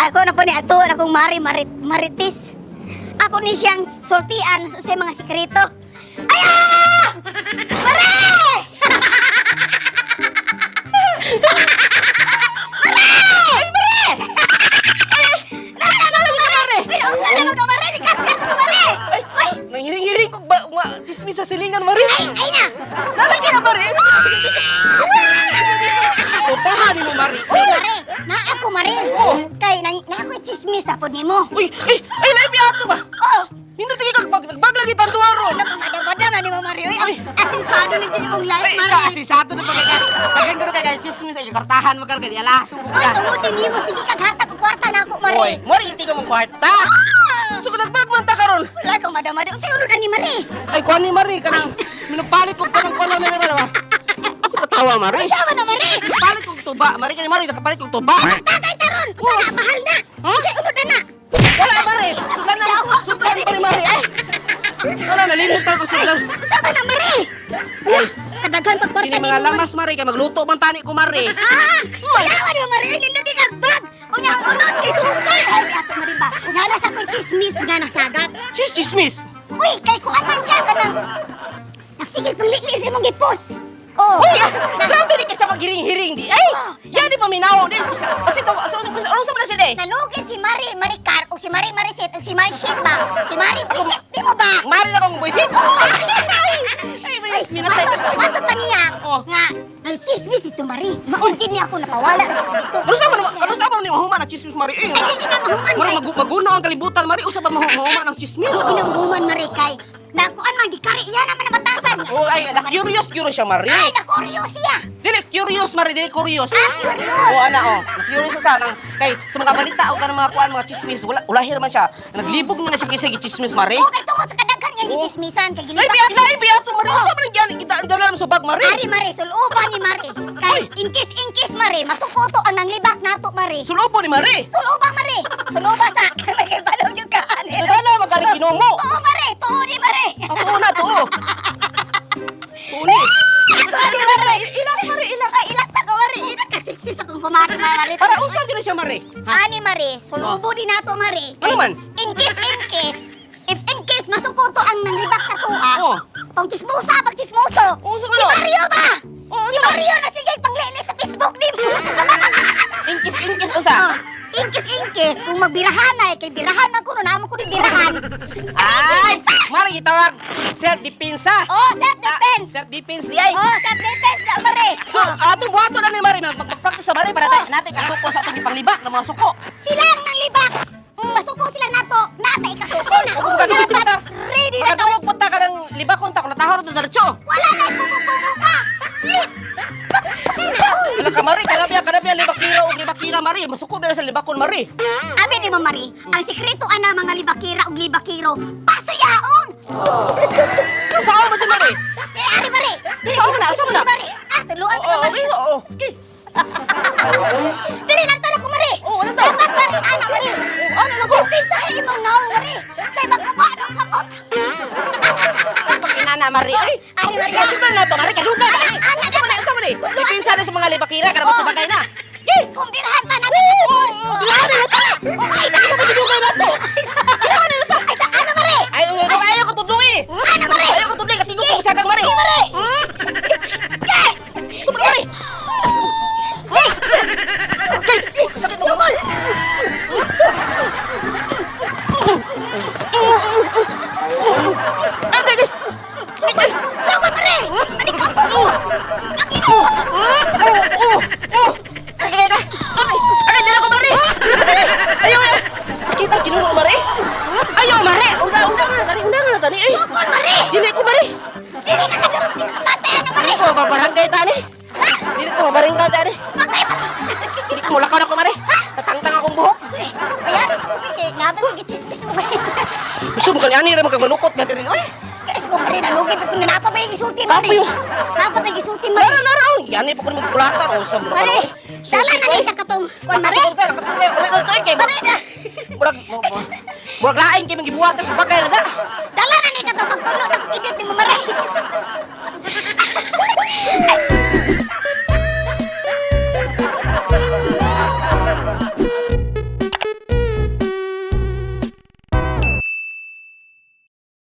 Ako na po ni ato akong maritis. Ako ni siyang sultian sa mga sikreto. Aya! Mare! Mare! Ay, Mare! Mare! Pero usa na mga Mare, di karkat ko Mare. Ay, Nanghiring-hiring ko chismis sa silingan, Mari. ay na. Nalagyan na, Mari. Tupahan mo, Mari. Uy, Mare, na ako Mare. Oh. Kay na ako chismis na po nimo. Uy, ay, laipi ato ba? Oh, Hindi tingin ka nagbaglag itang tuwaro. wala ko madam-madam na ni mo Mare. Uy, Ay. asinsado na dyan yung life Ay, Mare. ikaw, asisato na pagkakas. Tagay ko na kaya chismis ay kartahan mo karga. Di alas, Uy, ka. tungod din mo. Sige, kaghata ko kwarta na ako Mare. Uy, Mari, hindi ka mong kwarta. So, kung nagbagmanta ka ron. Wala ko madam-madam. Siguro na ni Mare. Ay, kuha ni Mari, kanang minupalit ko kanang kuha na ba? Kasi katawa, Mari. Sama na Mare. Palit kong tuba. Mari, kanang Mari, nakapalit kong tuba. Tagay taron. Usa na, bahal na. Ha? Kasi unod na na. Wala, Mari. Suglan pa ni Mari. Ay, wala, nalimutan ko suglan. Sama na Mare. Kadaghan pag kwarta Hindi mga lamas, Mari, kaya magluto man tani ko, Mari. Ah, wala ka naman Mare. Hindi na tinagbag. Unya ang unod kay Sukay. Ay, ato Mare ba? Unya na sa ko'y chismis nga nasagat. Chismis. Uy, kay kuan man siya ka nang nagsigil pang likli sa imong gipos. Oh. Uy, grabe rin ka sa maghiring-hiring di. Ay, yan di paminaw. Di, kasi ito, ano sa mga sila eh? Nalugid si Mari Maricar o si Mari Mariset o si Mari Shit ba? Si Mari Mariset, di mo ba? Mari na kong buisit. Ay, may minatay ka. Mato pa niya Oh. nga nagsismis dito Mari. Maungkin niya ako napawala na dito. Ano sa mga mahuma ng chismis, Mari? Ay, Eh, hindi na mahuman Mari, kay. maguna ang kalibutan, Mari. Usa ba mahuma ng chismis? Hindi na mahuman Mari kay. Nakuan man, di kari yan naman na batasan. Oh, ay, na-curious siya, Mari. Ay, na-curious siya. Dili, curious, Mari. Dili, curious. Ah, curious. Oo, ana, oh. Na-curious siya sa kay sa mga balita o kanang mga kuan, mga chismis. Ulahi naman siya. Naglibog na siya kaysa chismis, Mari. Okay, tungkol sa kadaghan niya Oh. gichismisan kay Ay, biya to, Mari. Usa ba nang yan? Kita ang dalan sa bag, Mari. Ari Mari, suluban ni Mari. Kay inkis Mari, masukoto ang nanglibak nato Mari. Sulupo ni Mari. Suluba Mari. Suluba sa may balong yung kaan. Ito na, magaling ginomo. Oo Mari, tuo ni Mari. Ako na to. Tuni. Tuo ni Mari. Ilang, Mari, ilang. Ay, ilang ta ko Mari. Ilang kasiksis akong kumari na Mari. Para usa din siya, Mari. Ani Mari, sulubo din nato Mari. Ano man? Inkis. If in case masukoto ang nanglibak sa tuwa. Oh. Pag chismosa, pag chismoso. Oh, Si ano? Mario ba? Oh, Si ano? Mario na sige panglili sa Facebook din. Inkis, usa. Inkis. Kung magbirahan na, kay birahan na ko, naman ko din birahan. Ay, Mari, itawag self-defense, ha? Oh, self-defense. Self-defense di ay. Oh, self-defense na, Mare. So, atong buhato na ni Mari, mag-practice sa Mari para natin kasuko sa atong ipanglibak ng mga suko. Sila ang nanglibak. Masuko sila nato. Nasa ikasuko na. Kung kadulog Dapat punta, ready na to. kadulog punta ka ng libakon ta, kung natahor na diretso. Wala na kukukuku ka. Wala ka, Mari, kanabya, libakira o libakira, Mari. Masuko ba na sa libakon, Mari? Abi ni mo, Mari, ang sikreto ana mga libakira ug libakiro, pasayaon. Saan mo din, Mari? Ari, Mari. Saan mo na? Mari. Ah, tuluan ka, Oo, Mari. oo, okay. Dili lang tala ko, Mari. Oo, ano to? Dapat, Mari, ana, Mari. Ano na ko? Pinsahe imong naong, Mari. Kay magkubadong sabot. Inana, Mari. Ay, Ari, Mari. kasugal na to, Mari. Kalugan, Mari. Ana, Saan mo na? Ipinsa na sa mga libakira, ka na masubagay na. Kumbirahan ta na. Lahat na to! Ay, Ano ba kadugan na to? Ano na to? Ay, sa ano, Mari? Ayaw ko tudloy. Ano, Mari? Ayaw ko tudloy, katingog ko sa kang, Mari. Mari. Sumra, Mari. Sakit mo. Sama, Mari. Ani ka po. Ay, dala ko, Mari. Ayaw, sakit ang kinuha, Mari. Ayaw, Mari. Undang na, tani. Ay, Sukon, Mari. dili ko, Mari. Dili ka kadulog din sa mata, ano, Mari? Dili ko mabarangay, tani. Dili ko mabarangay, tani. Dili ko mulakaw na ko, Mari. Tatangtang akong buhok. Ayan, sa kubik eh. Nabi ko gichismis mo kayo. Gusto mo kani rin magkagalukot nga diri. Ay, Guys, ko Mari, nalugid ako na napa ba yung gisulti, Napa Mari? yun? Napa ba yung gisulti, Mari? nara. Yan ay pa ko magkulatan o sa mura. Mari, dala na ni sa katong. Kon, Mari? Ulit na ito eh, kay Mari na. Murag laing kay magibuhat sa bagay na da. Dala na ni katong pagtulog na kugigit ni mo, Mari.